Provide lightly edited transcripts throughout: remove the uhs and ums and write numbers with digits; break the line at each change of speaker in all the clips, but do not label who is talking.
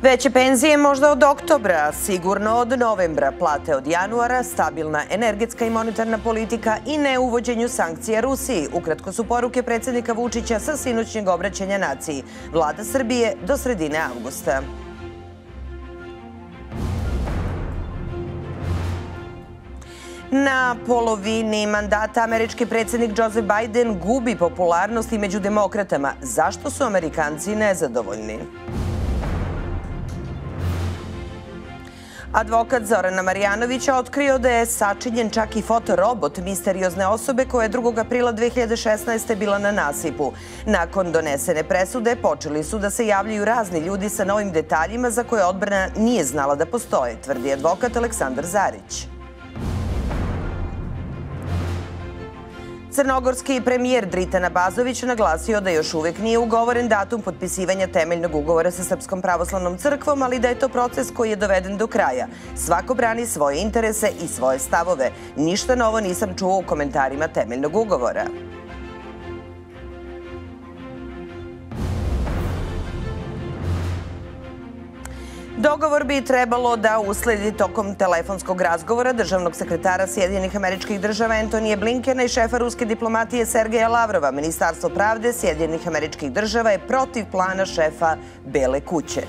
Veće penzije možda od oktobra, sigurno od novembra, plate od januara, stabilna energetska i monetarna politika i neuvođenju sankcija Rusiji. Ukratko su poruke predsjednika Vučića sa sinoćnjeg obraćanja naciji. Vlada Srbije do sredine avgusta. Na polovini mandata američki predsjednik Joseph Biden gubi popularnost i među demokratama. Zašto su Amerikanci nezadovoljni? Advokat Zorana Marjanovića otkrio da je sačinjen čak i fotorobot misteriozne osobe koja je 2. aprila 2016. bila na nasipu. Nakon donesene presude počeli su da se javljaju razni ljudi sa novim detaljima za koje odbrana nije znala da postoje, tvrdi advokat Aleksandar Zarić. Crnogorski premijer Dritan Abazović naglasio da još uvijek nije ugovoren datum potpisivanja temeljnog ugovora sa Srpskom pravoslavnom crkvom, ali da je to proces koji je doveden do kraja. Svako brani svoje interese i svoje stavove. Ništa novo nisam čuo u komentarima temeljnog ugovora. Dogovor bi trebalo da usledi tokom telefonskog razgovora državnog sekretara Sjedinjenih Američkih Država Antonija Blinkena i šefa ruske diplomatije Sergeja Lavrova. Ministarstvo pravde Sjedinjenih Američkih Država je protiv plana šefa Bele kuće.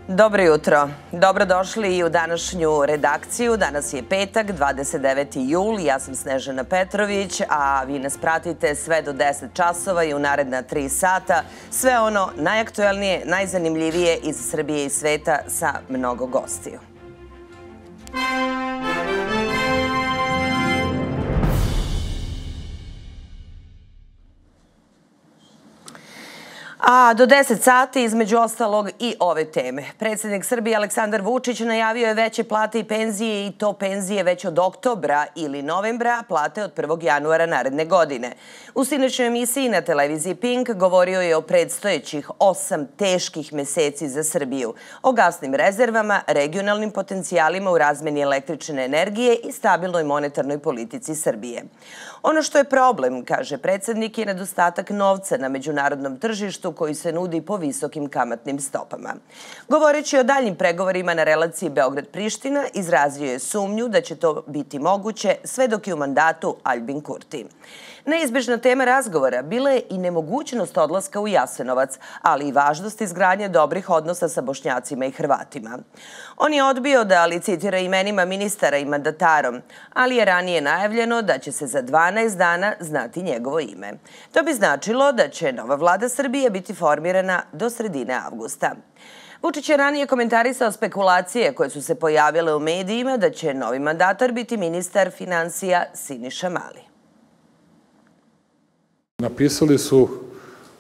Dobro jutro. Dobrodošli i u današnju redakciju. Danas je petak, 29. jul. Ja sam Snežana Petrović, a vi nas pratite sve do 10 časova i u naredna 3 sata. Sve ono najaktuelnije, najzanimljivije iz Srbije i sveta sa mnogo gostiju. A do 10 sati, između ostalog, i ove teme. Predsjednik Srbije Aleksandar Vučić najavio je veće plate i penzije, i to penzije već od oktobra ili novembra, plate od 1. januara naredne godine. U sinoćnoj emisiji na televiziji Pink govorio je o predstojećih 8 teških meseci za Srbiju, o gasnim rezervama, regionalnim potencijalima u razmeni električne energije i stabilnoj monetarnoj politici Srbije. Ono što je problem, kaže predsjednik, je nedostatak novca na međunarodnom tržištu koji se nudi po visokim kamatnim stopama. Govoreći o daljim pregovorima na relaciji Beograd-Priština, izrazio je sumnju da će to biti moguće sve dok je u mandatu Aljbin Kurti. Neizbežna tema razgovora bila je i nemogućnost odlaska u Jasenovac, ali i važnost izgradnje dobrih odnosa sa Bošnjacima i Hrvatima. On je odbio da licitira imenima ministara i mandatarom, ali je ranije najavljeno da će se za 12 dana znati njegovo ime. To bi značilo da će nova vlada Srbije biti formirana do sredine avgusta. Vučić je ranije komentarisao spekulacije koje su se pojavile u medijima da će novi mandatar biti ministar finansija Siniša Mali.
Napisali su,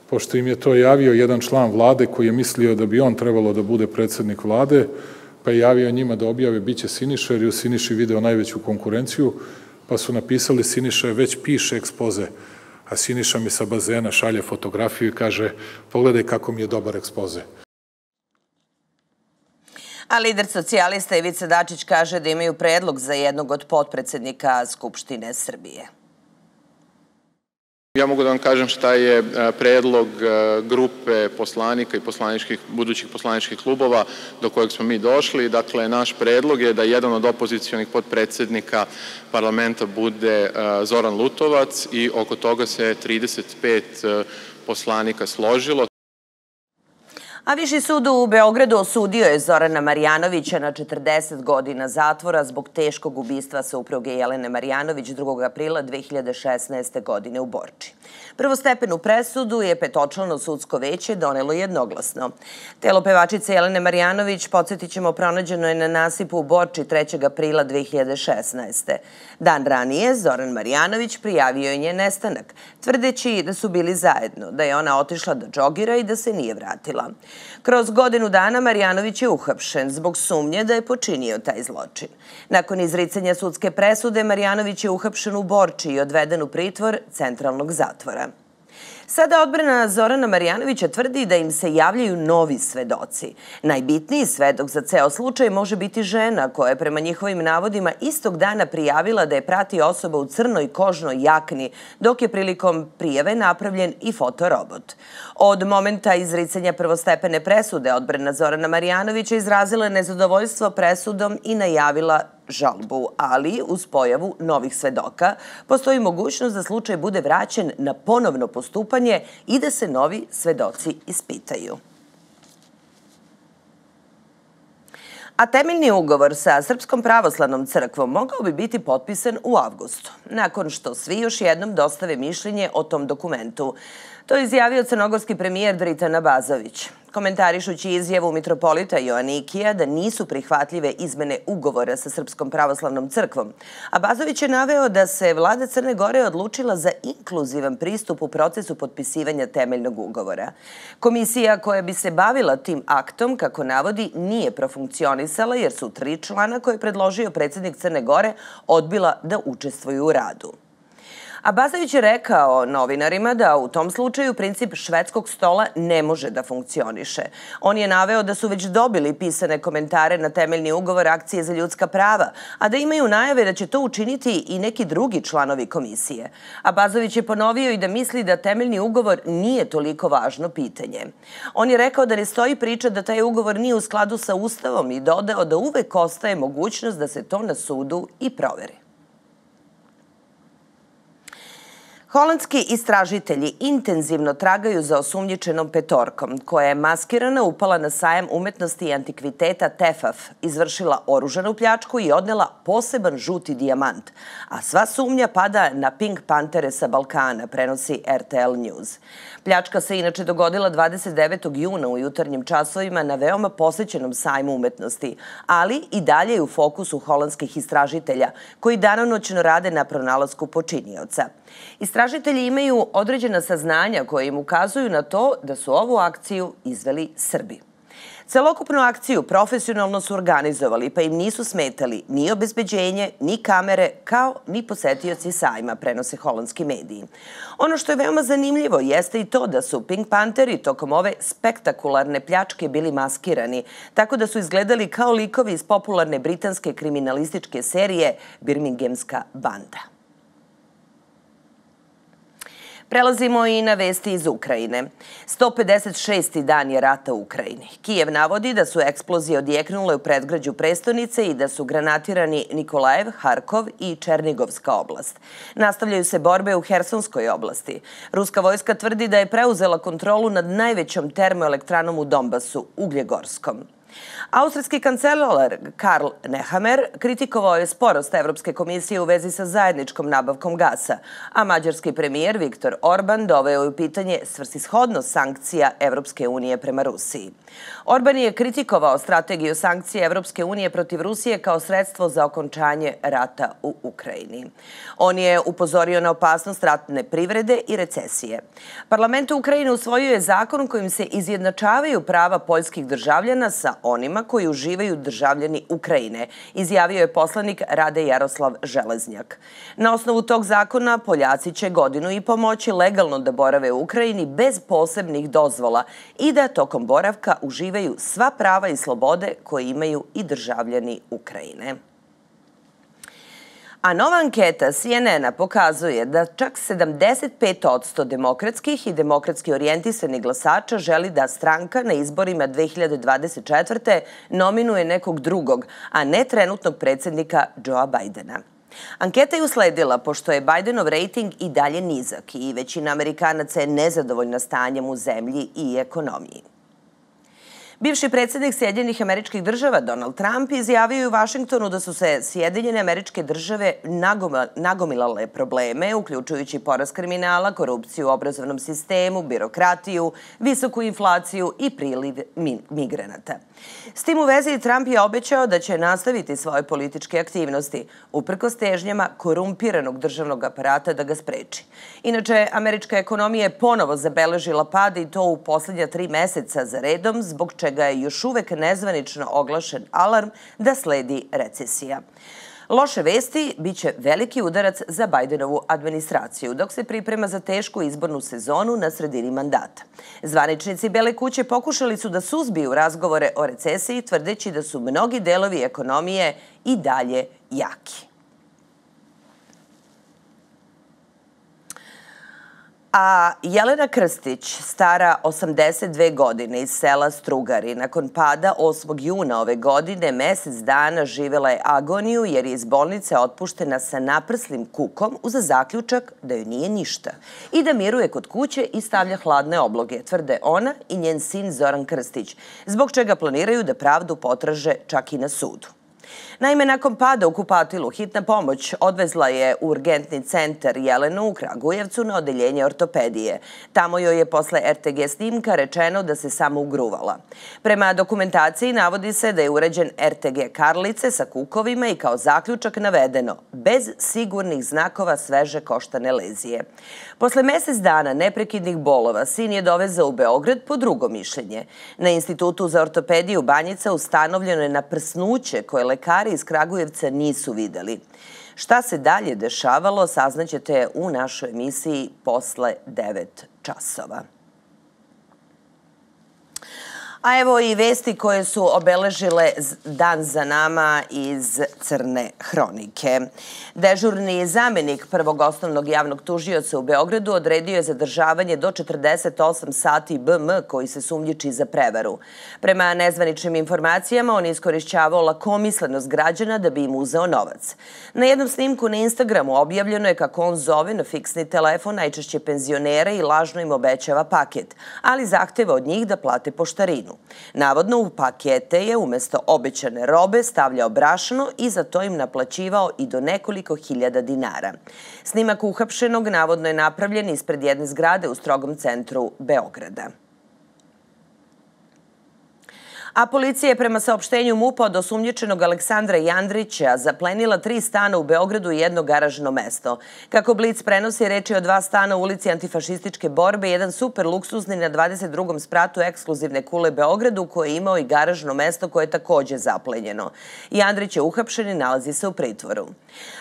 pošto im je to javio jedan član vlade koji je mislio da bi on trebalo da bude predsjednik vlade, pa je javio njima da objave biće Siniša, jer je u Siniši video najveću konkurenciju, pa su napisali Siniša već piše ekspoze, a Siniša mi sa bazena šalje fotografiju i kaže pogledaj kako mi je dobar ekspoze.
A lider socijalista Ivica Dačić kaže da imaju predlog za jednog od potpredsednika Skupštine Srbije.
Ja mogu da vam kažem šta je predlog grupe poslanika i budućih poslaničkih klubova do kojeg smo mi došli. Dakle, naš predlog je da jedan od opozicionih potpredsednika parlamenta bude Zoran Lutovac i oko toga se 35 poslanika složilo.
A Viši sud u Beogradu osudio je Zorana Marjanovića na 40 godina zatvora zbog teškog ubistva supruge Jelene Marjanović 2. aprila 2016. godine u Borči. Prvostepenu presudu je petočlano sudsko veće donelo jednoglasno. Telo pevačice Jelene Marjanović, podsjetit ćemo, pronađeno je na nasipu u Borči 3. aprila 2016. Dan ranije Zoran Marjanović prijavio je njen nestanak, tvrdeći da su bili zajedno, da je ona otišla da džogira i da se nije vratila. Kroz godinu dana Marjanović je uhapšen zbog sumnje da je počinio taj zločin. Nakon izricanja sudske presude, Marjanović je uhapšen u Borči i odveden u pritvor centralnog zatvora. Sada odbrana Zorana Marjanovića tvrdi da im se javljaju novi svedoci. Najbitniji svedok za ceo slučaj može biti žena koja je prema njihovim navodima istog dana prijavila da je prati osoba u crnoj kožnoj jakni, dok je prilikom prijave napravljen i fotorobot. Od momenta izricanja prvostepene presude odbrana Zorana Marjanovića izrazila je nezadovoljstvo presudom i najavila žalbu, ali uz pojavu novih svedoka postoji mogućnost da slučaj bude vraćen na ponovno postupanje i da se novi svedoci ispitaju. A temeljni ugovor sa Srpskom pravoslavnom crkvom mogao bi biti potpisan u avgustu, nakon što svi još jednom dostave mišljenje o tom dokumentu. To je izjavio crnogorski premijer Dritan Abazović, komentarišući izjavu mitropolita Joanikija da nisu prihvatljive izmene ugovora sa Srpskom pravoslavnom crkvom. Abazović je naveo da se vlada Crne Gore odlučila za inkluzivan pristup u procesu potpisivanja temeljnog ugovora. Komisija koja bi se bavila tim aktom, kako navodi, nije profunkcionisala jer su 3 člana koje je predložio predsjednik Crne Gore odbila da učestvuju u radu. Abazović je rekao novinarima da u tom slučaju princip švedskog stola ne može da funkcioniše. On je naveo da su već dobili pisane komentare na temeljni ugovor Akcije za ljudska prava, a da imaju najave da će to učiniti i neki drugi članovi komisije. Abazović je ponovio i da misli da temeljni ugovor nije toliko važno pitanje. On je rekao da ne stoji priča da taj ugovor nije u skladu sa Ustavom i dodao da uvek ostaje mogućnost da se to na sudu i proveri. Holandski istražitelji intenzivno tragaju za osumnjičenom petorkom, koja je maskirana upala na sajam umetnosti i antikviteta Tefaf, izvršila oružanu pljačku i odnela poseban žuti dijamant, a sva sumnja pada na Pink Pantere sa Balkana, prenosi RTL News. Pljačka se inače dogodila 29. juna u jutarnjim časovima na veoma posećenom sajmu umetnosti, ali i dalje je u fokusu holandskih istražitelja, koji danonoćno rade na pronalasku počinioca. Istražitelji imaju određena saznanja koje im ukazuju na to da su ovu akciju izveli Srbi. Celokupnu akciju profesionalno su organizovali, pa im nisu smetali ni obezbeđenje, ni kamere, kao ni posetioci sajma, prenose holandski mediji. Ono što je veoma zanimljivo jeste i to da su Pink Pantheri tokom ove spektakularne pljačke bili maskirani, tako da su izgledali kao likovi iz popularne britanske kriminalističke serije Birminghamska banda. Prelazimo i na vesti iz Ukrajine. 156. dan je rata u Ukrajini. Kijev navodi da su eksplozije odjeknule u predgrađu prestonice i da su granatirani Nikolajev, Harkov i Černigovska oblast. Nastavljaju se borbe u Hersonskoj oblasti. Ruska vojska tvrdi da je preuzela kontrolu nad najvećom termoelektranom u Donbasu, Ugljegorskom. Austrijski kancelar Karl Nehammer kritikovao je sporost Evropske komisije u vezi sa zajedničkom nabavkom gasa, a mađarski premijer Viktor Orban doveo je u pitanje svrsishodnost sankcija Evropske unije prema Rusiji. Orban je kritikovao strategiju sankcija Evropske unije protiv Rusije kao sredstvo za okončanje rata u Ukrajini. On je upozorio na opasnost ratne privrede i recesije. Parlament u Ukrajini usvojio je zakon kojim se izjednačavaju prava poljskih državljana sa onima koji uživaju državljani Ukrajine, izjavio je poslanik Rade Jaroslav Železnjak. Na osnovu tog zakona Poljaci će 1,5 godine moći legalno da borave u Ukrajini bez posebnih dozvola i da tokom boravka uživaju sva prava i slobode koje imaju i državljani Ukrajine. A nova anketa CNN-a pokazuje da čak 75% demokratskih i demokratski orijentisanih glasača želi da stranka na izborima 2024. nominuje nekog drugog, a ne trenutnog predsjednika Joea Bidena. Anketa je usledila pošto je Bidenov rejting i dalje nizak i većina Amerikanaca je nezadovoljna stanjem u zemlji i ekonomiji. Bivši predsjednik Sjedinjenih Američkih Država Donald Trump izjavio je u Vašingtonu da su se Sjedinjene Američke Države nagomilale probleme, uključujući porast kriminala, korupciju u obrazovnom sistemu, birokratiju, visoku inflaciju i priliv migranata. S tim u vezi Trump je obećao da će nastaviti svoje političke aktivnosti, uprkos težnjama korumpiranog državnog aparata da ga spreči. Inače, američka ekonomija je ponovo zabeležila pad i to u poslednja 3 meseca za redom, zbog čega je još uvek nezvanično oglašen alarm da sledi recesija. Loše vesti biće veliki udarac za Bajdenovu administraciju, dok se priprema za tešku izbornu sezonu na sredini mandata. Zvaničnici Bele kuće pokušali su da suzbiju razgovore o recesiji, tvrdeći da su mnogi delovi ekonomije i dalje jaki. A Jelena Krstić, stara 82 godine iz sela Strugari, nakon pada 8. juna ove godine, mesec dana živela je agoniju jer je iz bolnice otpuštena sa naprslim kukom uz zaključak da joj nije ništa i da miruje kod kuće i stavlja hladne obloge, tvrde ona i njen sin Zoran Krstić, zbog čega planiraju da pravdu potraže čak i na sudu. Naime, nakon pada u kupatilu, hitna pomoć odvezla je u urgentni centar Jelenu u Kragujevcu na odeljenje ortopedije. Tamo joj je posle RTG snimka rečeno da se samo ugruvala. Prema dokumentaciji navodi se da je urađen RTG karlice sa kukovima i kao zaključak navedeno bez sigurnih znakova sveže koštane lezije. Posle mesec dana neprekidnih bolova sin je dovezao u Beograd po drugo mišljenje. Na Institutu za ortopediju Banjica ustanovljeno je naprsnuće koje lekari iz Kragujevca nisu videli. Šta se dalje dešavalo, saznaćete u našoj emisiji posle 9 časova. A evo i vesti koje su obeležile dan za nama iz Crne hronike. Dežurni zamenik prvog osnovnog javnog tužioca u Beogradu odredio je zadržavanje do 48 sati BM koji se sumnjiči za prevaru. Prema nezvaničnim informacijama, on je iskorišćavao lakomislenost građana da bi im uzeo novac. Na jednom snimku na Instagramu objavljeno je kako on zove na fiksni telefon najčešće penzionere i lažno im obećava paket, ali zahteva od njih da plate poštarinu. Navodno, u pakete je umesto obećane robe stavljao brašno i za to im naplaćivao i do nekoliko hiljada dinara. Snimak uhapšenog navodno je napravljen ispred jedne zgrade u strogom centru Beograda. A policija je prema saopštenju MUP-a od osumnjičenog Aleksandra Jandrića zaplenila 3 stana u Beogradu i jedno garažno mesto. Kako Blic prenosi, reč je o 2 stana u ulici Antifašističke borbe, jedan super luksuzni na 22. spratu ekskluzivne kule Beogradu koji je imao i garažno mesto koje je takođe zaplenjeno. Jandrić je uhapšen i nalazi se u pritvoru.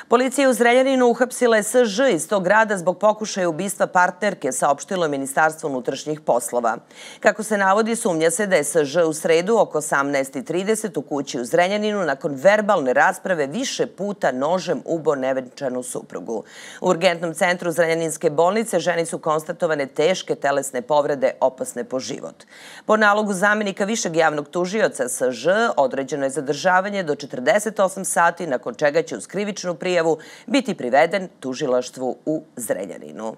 Policija u Zrenjaninu uhapsila je SŽ iz tog grada zbog pokušaja ubistva partnerke, saopštilo je Ministarstvo unutrašnjih poslova. Kako se navodi, sumnja se da je SŽ u sredu oko 18:30 u kući u Zrenjaninu nakon verbalne rasprave više puta nožem ubao nevenčanu suprugu. U urgentnom centru Zrenjaninske bolnice ženi su konstatovane teške telesne povrede opasne po život. Po nalogu zamenika višeg javnog tužioca SŽ određeno je zadržavanje do 48 sati, nakon čega će uz krivičnu prijavu biti priveden tužilaštvu u Zrenjaninu.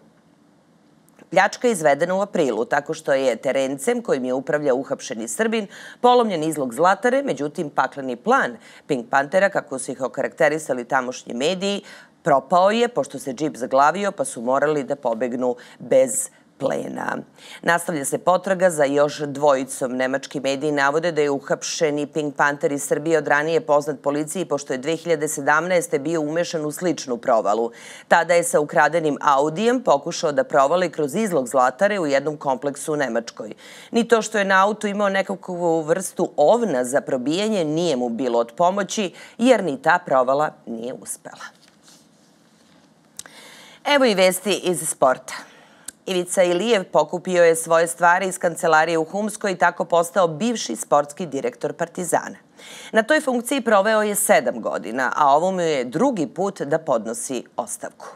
Pljačka je izvedena u aprilu, tako što je terencem kojim je upravljao uhapšeni Srbin polomljen izlog zlatare, međutim pakleni plan Pink Panthera, kako su ih okarakterisali tamošnji mediji, propao je pošto se džip zaglavio pa su morali da pobegnu bez plena. Nastavlja se potraga za još dvojicom. Nemački mediji navode da je uhapšeni Pink Panther iz Srbije od ranije poznat policiji pošto je 2017. bio umešan u sličnu provalu. Tada je sa ukradenim Audijem pokušao da provali kroz izlog zlatare u jednom kompleksu u Nemačkoj. Ni to što je na autu imao nekakvu vrstu ovna za probijanje nije mu bilo od pomoći jer ni ta provala nije uspela. Evo i vesti iz sporta. Ivica Ilijev pokupio je svoje stvari iz kancelarije u Humskoj i tako postao bivši sportski direktor Partizana. Na toj funkciji proveo je 7 godina, a ovo mu je drugi put da podnosi ostavku.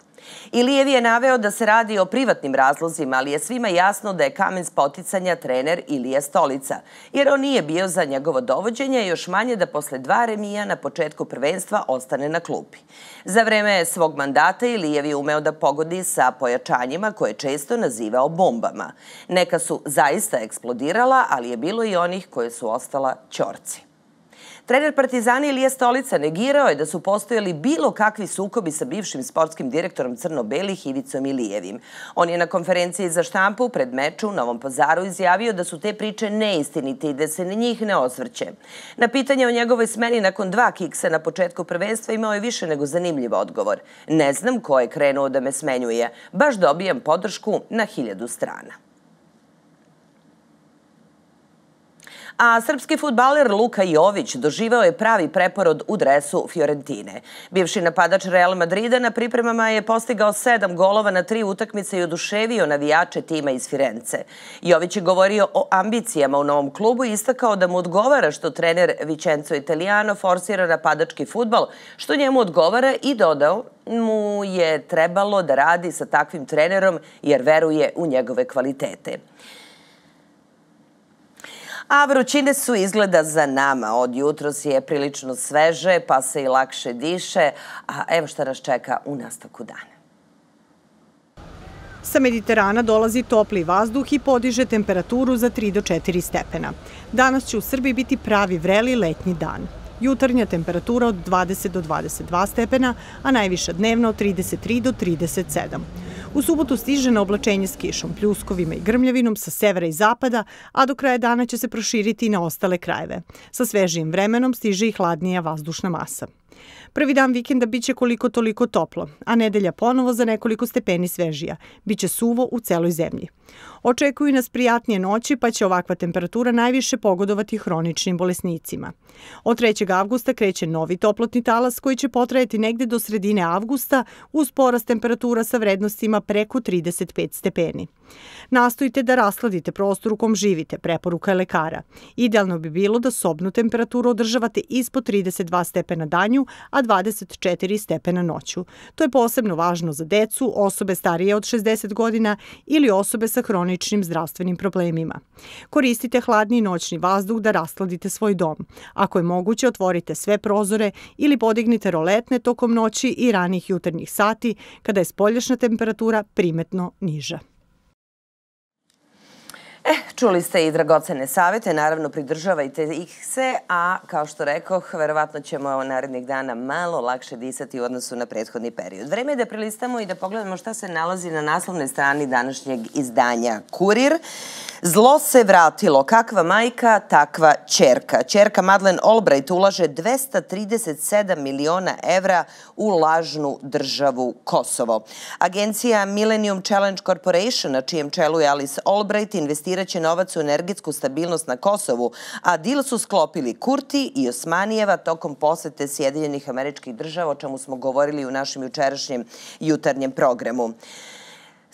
Ilijev je naveo da se radi o privatnim razlozima, ali je svima jasno da je kamen spoticanja trener Ilija Stolica, jer on nije bio za njegovo dovođenje, još manje da posle 2 remija na početku prvenstva ostane na klupi. Za vreme svog mandata Ilijev je umeo da pogodi sa pojačanjima koje je često nazivao bombama. Neka su zaista eksplodirala, ali je bilo i onih koje su ostala ćorci. Trener Partizana Ilija Stolica negirao je da su postojali bilo kakvi sukobi sa bivšim sportskim direktorom crno-belih Ivicom Ilijevim. On je na konferenciji za štampu pred meču u Novom Pazaru izjavio da su te priče neistinite i da se na njih ne osvrće. Na pitanje o njegovoj smeni nakon 2 kiksa na početku prvenstva imao je više nego zanimljiv odgovor. Ne znam ko je krenuo da me smenjuje, baš dobijam podršku na 1000 strana. A srpski fudbaler Luka Jović doživeo je pravi preporod u dresu Fiorentine. Bivši napadač Real Madrida na pripremama je postigao 7 golova na 3 utakmice i oduševio navijače tima iz Firence. Jović je govorio o ambicijama u novom klubu i istakao da mu odgovara što trener Vincenzo Italiano forsira napadački fudbal, što njemu odgovara, i dodao mu je trebalo da radi sa takvim trenerom jer veruje u njegove kvalitete. A vrućine su izgleda za nama. Od jutros je prilično sveže, pa se i lakše diše. A evo šta nas čeka u nastavku dana.
Sa Mediterana dolazi topli vazduh i podiže temperaturu za 3 do 4 stepena. Danas će u Srbiji biti pravi vreli letnji dan. Jutarnja temperatura od 20 do 22 stepena, a najviša dnevna od 33 do 37. U subotu stiže na oblačenje s kišom, pljuskovima i grmljavinom sa severa i zapada, a do kraja dana će se proširiti i na ostale krajeve. Sa svežijim vremenom stiže i hladnija vazdušna masa. Prvi dan vikenda biće koliko toliko toplo, a nedelja ponovo za nekoliko stepeni svežija. Biće suvo u celoj zemlji. Očekuju nas prijatnije noći, pa će ovakva temperatura najviše pogodovati hroničnim bolesnicima. Od 3. avgusta kreće novi toplotni talas koji će potrajati negde do sredine avgusta uz porast temperatura sa vrednostima preko 35 stepeni. Nastojite da rasladite prostor u kom živite, preporuka je lekara. Idealno bi bilo da sobnu temperaturu održavate ispod 32 stepena danju, a 24 stepena noću. To je posebno važno za decu, osobe starije od 60 godina ili osobe sa hroničnim zdravstvenim problemima. Koristite hladni noćni vazduh da rasladite svoj dom. Ako je moguće, otvorite sve prozore ili podignite roletne tokom noći i ranih jutarnjih sati kada je spoljašnja temperatura primetno niža.
Čuli ste i dragocene savete, naravno pridržavajte ih se, a kao što rekoh, verovatno ćemo narednih dana malo lakše disati u odnosu na prethodni period. Vreme je da prelistamo i da pogledamo šta se nalazi na naslovnoj strani današnjeg izdanja Kurir. Zlo se vratilo. Kakva majka, takva ćerka. Ćerka Madeleine Albright ulaže 237 miliona evra u lažnu državu Kosovo. Agencija Millennium Challenge Corporation, na čijem čelu je Alice Albright, investiraće novac u energetsku stabilnost na Kosovu, a dil su sklopili Kurti i Osmanijeva tokom posete Sjedinjenih Američkih Država, o čemu smo govorili u našem jučerašnjem jutarnjem programu.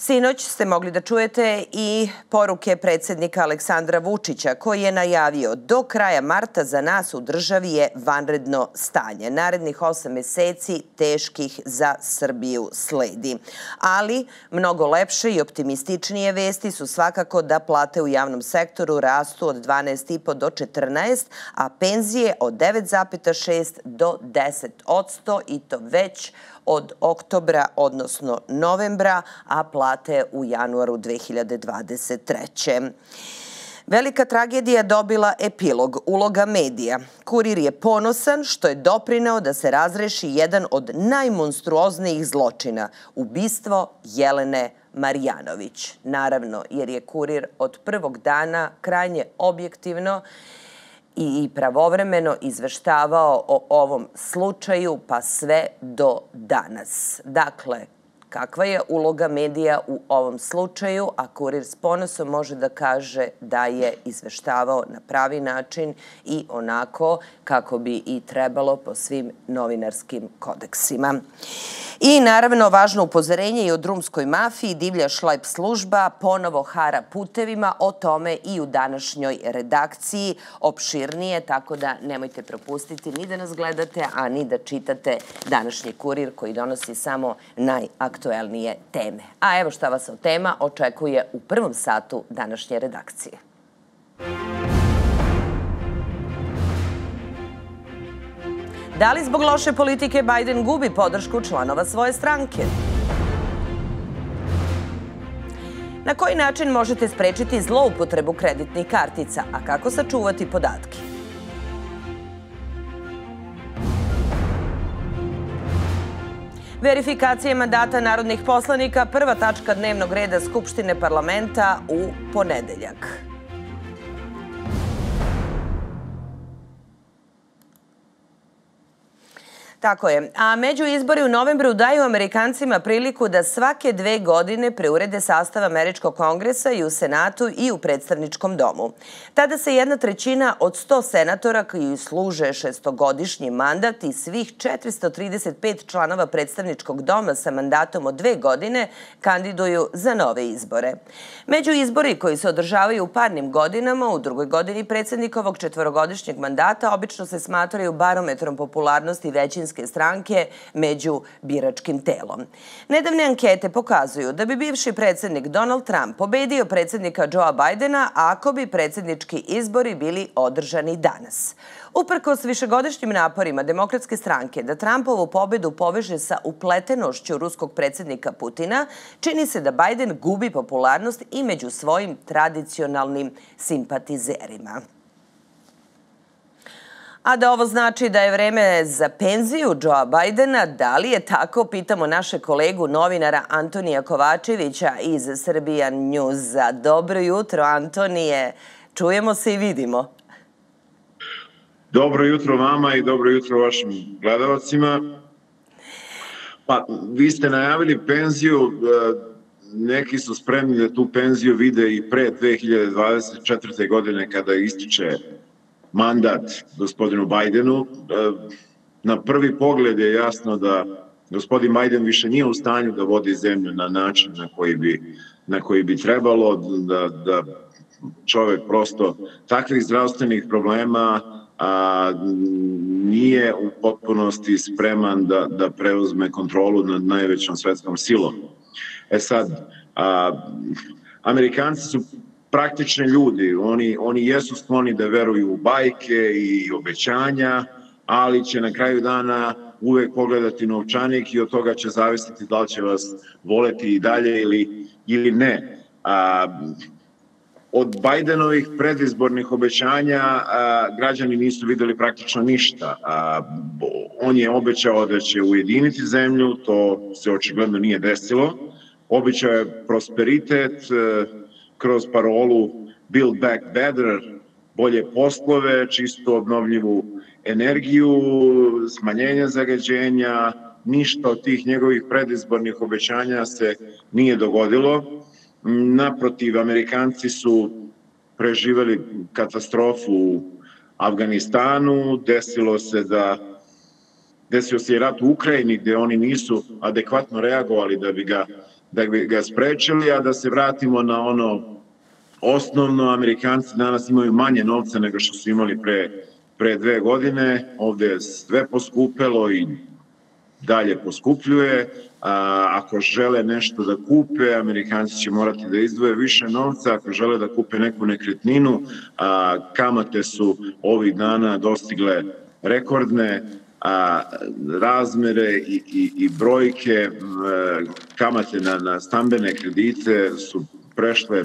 Sinoć ste mogli da čujete i poruke predsjednika Aleksandra Vučića, koji je najavio do kraja marta za nas u državi je vanredno stanje. Narednih 8 meseci teških za Srbiju sledi. Ali mnogo lepše i optimističnije vesti su svakako da plate u javnom sektoru rastu od 12,5 do 14, a penzije od 9,6 do 10%, i to već od oktobra, odnosno novembra, a plate u januaru 2023. Velika tragedija dobila epilog, uloga medija. Kurir je ponosan što je doprineo da se razreši jedan od najmonstruoznijih zločina, ubistvo Jelene Marjanović. Naravno, jer je Kurir od prvog dana krajnje objektivno i pravovremeno izveštavao o ovom slučaju, pa sve do danas. Dakle, Kakva je uloga medija u ovom slučaju, a Kurir s ponosom može da kaže da je izveštavao na pravi način i onako kako bi i trebalo po svim novinarskim kodeksima. I naravno važno upozorenje i o drumskoj mafiji, divlja šlajp služba ponovo hara putevima, o tome i u današnjoj redakciji opširnije, tako da nemojte propustiti ni da nas gledate, a ni da čitate današnji Kurir koji donosi samo najaktuelnije teme. A evo šta vas od tema očekuje u prvom satu današnje redakcije. Da li zbog loše politike Biden gubi podršku članova svoje stranke? Na koji način možete sprečiti zloupotrebu kreditnih kartica, a kako sačuvati podatke? Verifikacija mandata narodnih poslanika, prva tačka dnevnog reda Skupštine parlamenta u ponedeljak. Tako je. A među izbori u novembru daju Amerikancima priliku da svake 2 godine preurede sastav Američkog kongresa i u Senatu i u predstavničkom domu. Tada se 1/3 od 100 senatora koji služe 6-godišnji mandat i svih 435 članova predstavničkog doma sa mandatom od 2 godine kandiduju za nove izbore. Među izbori koji se održavaju u parnim godinama, u drugoj godini predsjednikovog 4-godišnjeg mandata obično se smatraju barometrom popularnosti većinske stranke među biračkim telom. Nedavne ankete pokazuju da bi bivši predsjednik Donald Trump pobedio predsjednika Joea Bidena ako bi predsjednički izbori bili održani danas. Uprkos višegodišnjim naporima Demokratske stranke da Trumpovu pobedu poveže sa upletenošću ruskog predsjednika Putina, čini se da Biden gubi popularnost i među svojim tradicionalnim simpatizerima. A da ovo znači da je vreme za penziju Joea Bidena, da li je tako, pitamo naše kolegu novinara Antonija Kovačevića iz Srbija Njuza. Dobro jutro, Antonije. Čujemo se i vidimo.
Dobro jutro vama i dobro jutro vašim gledalcima. Pa, vi ste najavili penziju, neki su spremni da tu penziju vide i pre 2024. godine kada ističe mandat gospodinu Bidenu. Na prvi pogled je jasno da gospodin Biden više nije u stanju da vodi zemlju na način na koji bi trebalo, da čovjek prosto takvih zdravstvenih problema nije u potpunosti spreman da preuzme kontrolu nad najvećom svetskom silom. Sad, Amerikanci su praktični ljudi, oni jesu skloni da veruju u bajke i obećanja, ali će na kraju dana uvek pogledati novčanik i od toga će zavisiti da li će vas voleti i dalje ili ne. Od Bidenovih predizbornih obećanja građani nisu videli praktično ništa. On je obećao da će ujediniti zemlju, to se očigledno nije desilo. Obećao je prosperitet kroz parolu Build Back Better, bolje poslove, čisto obnovljivu energiju, smanjenje zagađenja. Ništa od tih njegovih predizbornih obećanja se nije dogodilo. Naprotiv, Amerikanci su preživeli katastrofu u Afganistanu, desio se i rat u Ukrajini gde oni nisu adekvatno reagovali da bi ga sprečili, a da se vratimo na ono osnovno, Amerikanci danas imaju manje novca nego što su imali pre 2 godine, ovde je sve poskupelo i dalje poskupljuje. Ako žele nešto da kupe, Amerikanci će morati da izdvoje više novca. Ako žele da kupe neku nekretninu, kamate su ovih dana dostigle rekordne razmere i brojke. Kamate na stambene kredite su prešle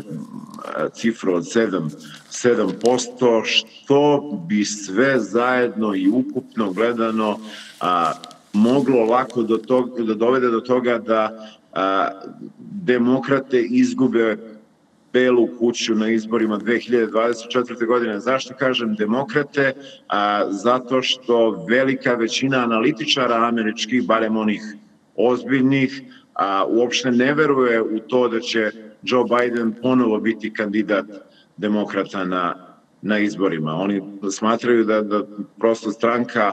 cifru od 7%, što bi sve zajedno i ukupno gledano moglo lako da dovede do toga da demokrate izgube Belu kuću na izborima 2024. godine. Zašto kažem demokrate? Zato što velika većina analitičara američkih, barem onih ozbiljnih, uopšte ne veruje u to da će Joe Biden ponovo biti kandidat demokrata na izborima. Oni smatraju da prosto stranka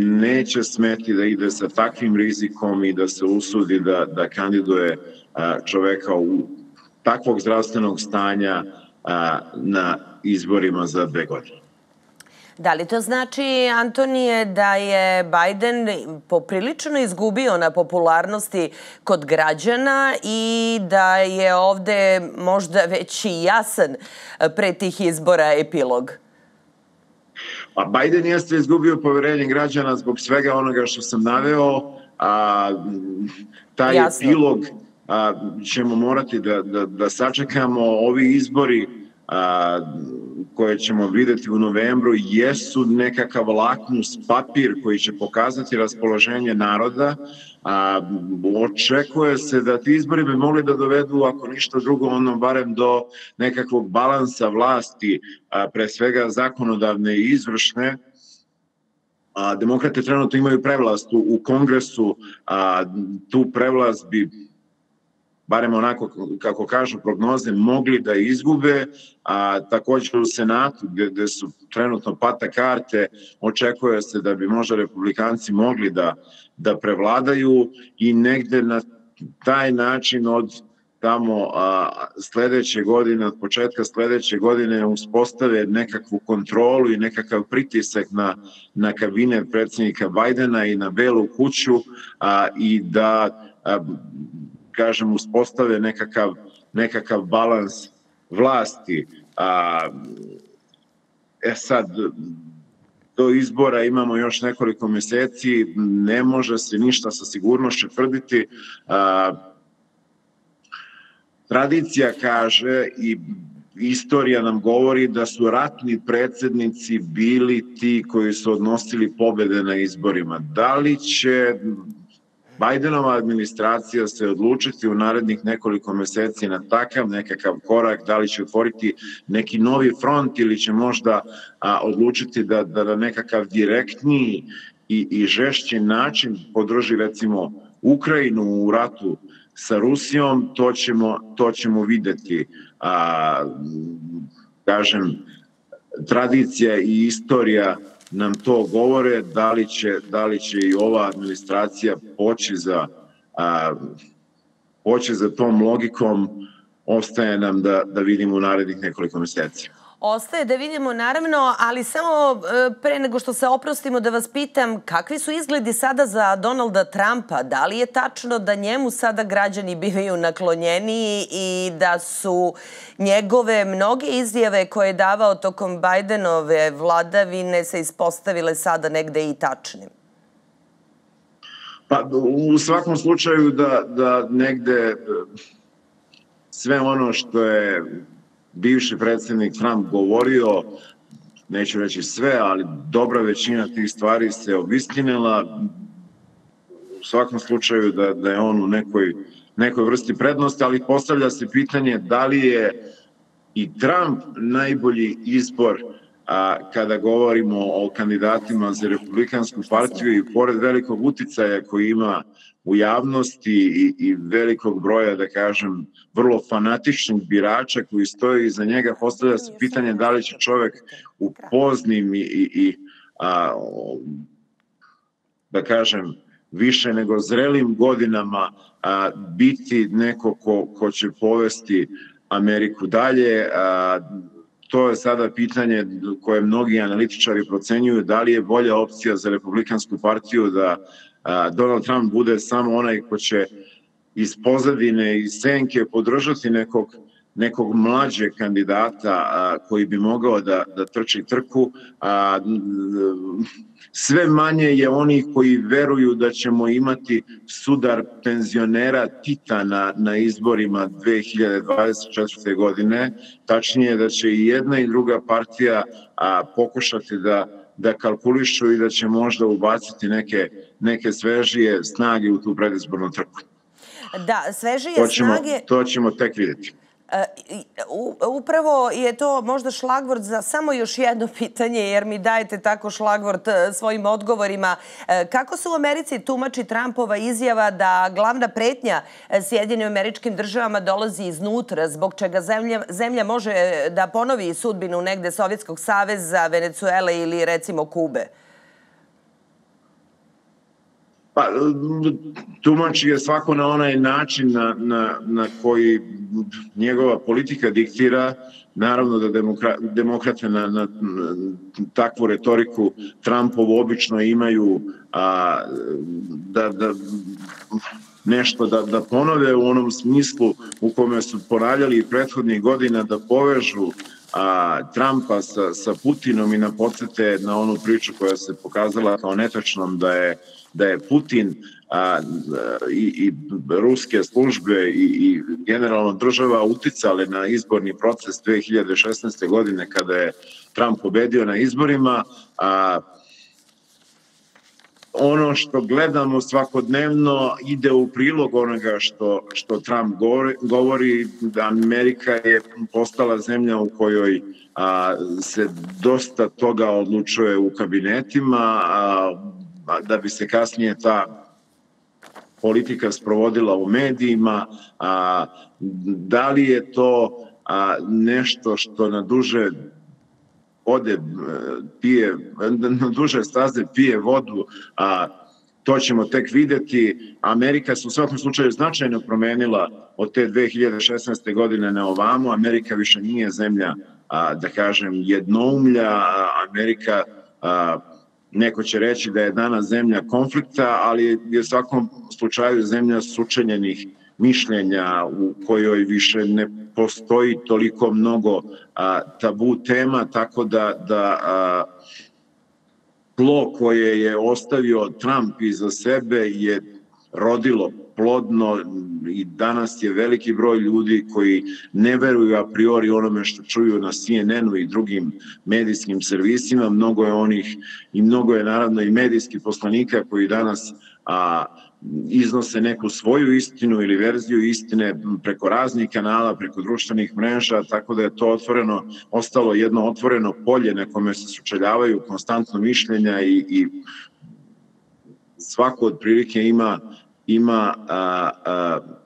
neće smeti da ide sa takvim rizikom i da se usudi da kandiduje čoveka u takvog zdravstvenog stanja na izborima za 2 godine.
Da li to znači, Antonije, da je Biden poprilično izgubio na popularnosti kod građana i da je ovde možda već i jasan pre tih izbora epilog?
Biden jeste izgubio poverenje građana zbog svega onoga što sam naveo. Taj epilog ćemo morati da sačekamo. Ovi izbori koje ćemo videti u novembru jesu nekakav lakmus papir koji će pokazati raspoloženje naroda. Očekuje se da ti izbori bi mogli da dovedu, ako ništa drugo, ono barem do nekakvog balansa vlasti, pre svega zakonodavne i izvršne. Demokrate trenutno imaju prevlast u Kongresu, tu prevlast bi, barem onako kako kažu prognoze, mogli da izgube, a također u Senatu gde su trenutno pata karte, očekuje se da bi možda republikanci mogli da prevladaju i negde na taj način od tamo sledeće godine, od početka sledeće godine uspostave nekakvu kontrolu i nekakav pritisak na kabinet predsjednika Bajdena i na Belu kuću i da kažem, uspostave nekakav balans vlasti. Sad, do izbora imamo još nekoliko meseci, ne može se ništa sa sigurnošću tvrditi. Tradicija kaže i istorija nam govori da su ratni predsjednici bili ti koji su odnosili pobede na izborima. Da li će Bajdenova administracija se odlučiti u narednih nekoliko meseci na takav nekakav korak, da li će otvoriti neki novi front ili će možda odlučiti da nekakav direktniji i žešći način podrži recimo Ukrajinu u ratu sa Rusijom, to ćemo videti. Kažem, tradicija i istorija nam to govore, da li će i ova administracija poći za tom logikom, ostaje nam da vidimo u narednih nekoliko meseci.
Ostaje da vidimo, naravno, ali samo pre nego što se oprostimo da vas pitam, kakvi su izgledi sada za Donalda Trumpa? Da li je tačno da njemu sada građani bivaju naklonjeniji i da su njegove mnoge izjave koje je davao tokom Bajdenove vladavine se ispostavile sada negde i tačnim?
Pa, u svakom slučaju da negde sve ono što je bivši predsjednik Trump govorio, neću reći sve, ali dobra većina tih stvari se obistinila. U svakom slučaju da je on u nekoj vrsti prednosti, ali postavlja se pitanje da li je i Trump najbolji izbor kada govorimo o kandidatima za Republikansku partiju i pored velikog uticaja koji ima u javnosti i velikog broja, da kažem, vrlo fanatičnih birača koji stoje iza njega, postavlja se pitanje da li će čovek u poznim i da kažem, više nego zrelim godinama biti neko ko će povesti Ameriku dalje. To je sada pitanje koje mnogi analitičari procenjuju, da li je bolja opcija za Republikansku partiju da Donald Trump bude samo onaj ko će iz pozadine i senke podržati nekog mlađeg kandidata koji bi mogao da trči trku. Sve manje je onih koji veruju da ćemo imati sudar penzionera titana na izborima 2024. godine. Tačnije da će i jedna i druga partija pokušati da kalkulišu i da će možda ubaciti neke svežije snage u tu predizbornu trku.
Da, svežije snage...
To ćemo tek vidjeti.
Upravo je to možda šlagvort za samo još jedno pitanje, jer mi dajete tako šlagvort svojim odgovorima. Kako se u Americi tumači Trumpova izjava da glavna pretnja Sjedinjenim Američkim Državama dolazi iznutra, zbog čega zemlja može da ponovi sudbinu negde Sovjetskog saveza, Venecuele ili recimo Kube?
Pa, tumači je svako na onaj način na koji njegova politika diktira. Naravno da demokrate na takvu retoriku Trumpovu obično imaju nešto da ponove u onom smislu u kome su ponavljali i prethodnih godina, da povežu Trumpa sa Putinom i na podsjete na onu priču koja se pokazala kao netačnom da je Putin i ruske službe i generalno država uticale na izborni proces 2016. godine kada je Trump pobedio na izborima. Ono što gledamo svakodnevno ide u prilog onoga što Trump govori, da Amerika je postala zemlja u kojoj se dosta toga odlučuje u kabinetima, da bi se kasnije ta politika sprovodila u medijima. Da li je to nešto što na duže staze pije vodu, to ćemo tek videti. Amerika se u svakom slučaju značajno promenila od te 2016. godine na ovamo. Amerika više nije zemlja, da kažem, jednoumlja. Amerika, neko će reći da je danas zemlja konflikta, ali je u svakom slučaju zemlja sučeljenih mišljenja u kojoj više ne postoji toliko mnogo tabu tema, tako da tlo koje je ostavio Trump iza sebe je rodilo plodno i danas je veliki broj ljudi koji ne veruju a priori onome što čuju na CNN-u i drugim medijskim servisima. Mnogo je onih i mnogo je naravno i medijskih poslanika koji danas iznose neku svoju istinu ili verziju istine preko raznih kanala, preko društvenih mreža, tako da je to ostalo jedno otvoreno polje na kome se sučeljavaju konstantno mišljenja i svako otprilike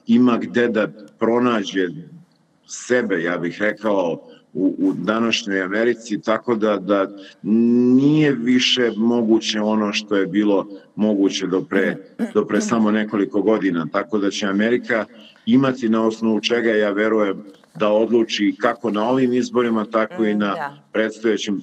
ima gde da pronađe sebe, ja bih rekao, u današnjoj Americi, tako da nije više moguće ono što je bilo moguće do pre samo nekoliko godina. Tako da će Amerika imati na osnovu čega, ja verujem, da odluči kako na ovim izborima, tako i na predstojećim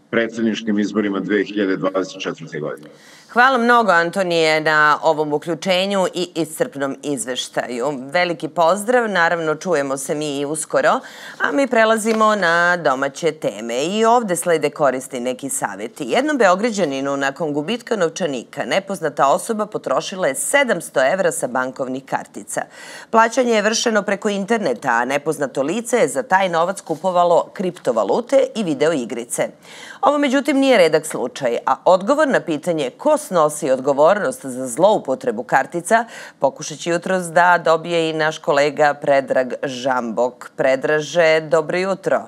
predsjedničkim izborima 2024. godine.
Hvala mnogo, Antonije, na ovom uključenju i iscrpnom izveštaju. Veliki pozdrav, naravno čujemo se mi i uskoro, a mi prelazimo na domaće teme. I ovde slede koristi neki savjeti. Jednom Beograđaninu nakon gubitka novčanika nepoznata osoba potrošila je 700 evra sa bankovnih kartica. Plaćanje je vršeno preko interneta, a nepoznato lice je za taj novac kupovalo kriptovalute i videoigrice. Ovo međutim nije redak slučaj, a odgovor na pitanje ko snosi odgovornost za zloupotrebu kartica pokušat će jutros da dobije i naš kolega Predrag Žambok. Predraže, dobro jutro.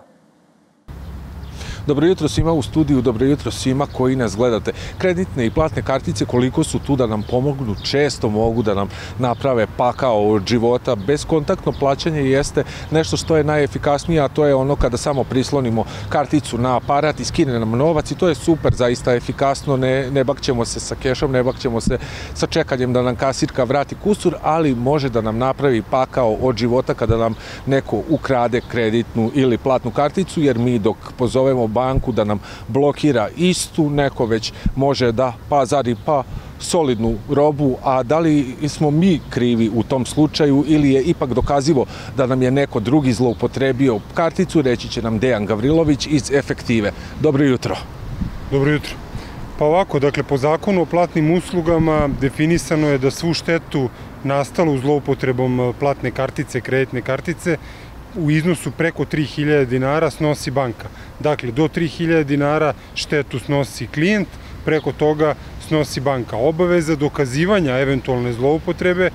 Dobro jutro svima u studiju, dobro jutro svima koji nas gledate. Kreditne i platne kartice koliko su tu da nam pomognu, često mogu da nam naprave pakao od života. Bezkontaktno plaćanje jeste nešto što je najefikasnije, a to je ono kada samo prislonimo karticu na aparat i skine nam novac i to je super, zaista efikasno. Ne bakćemo se sa kešom, ne bakćemo se sa čekanjem da nam kasirka vrati kusur, ali može da nam napravi pakao od života kada nam neko ukrade kreditnu ili platnu karticu, jer mi dok pozovemo banku da nam blokira istu, neko već može da pazari solidnu robu, a da li smo mi krivi u tom slučaju ili je ipak dokazivo da nam je neko drugi zloupotrebio karticu, reći će nam Dejan Gavrilović iz Efektive. Dobro jutro.
Dobro jutro. Pa ovako, dakle, po zakonu o platnim uslugama definisano je da svu štetu nastalu zloupotrebom platne kartice, kreditne kartice, u iznosu preko 3000 dinara snosi banka. Dakle, do 3000 dinara štetu snosi klijent, preko toga snosi banka. Obaveza dokazivanja eventualne zloupotrebe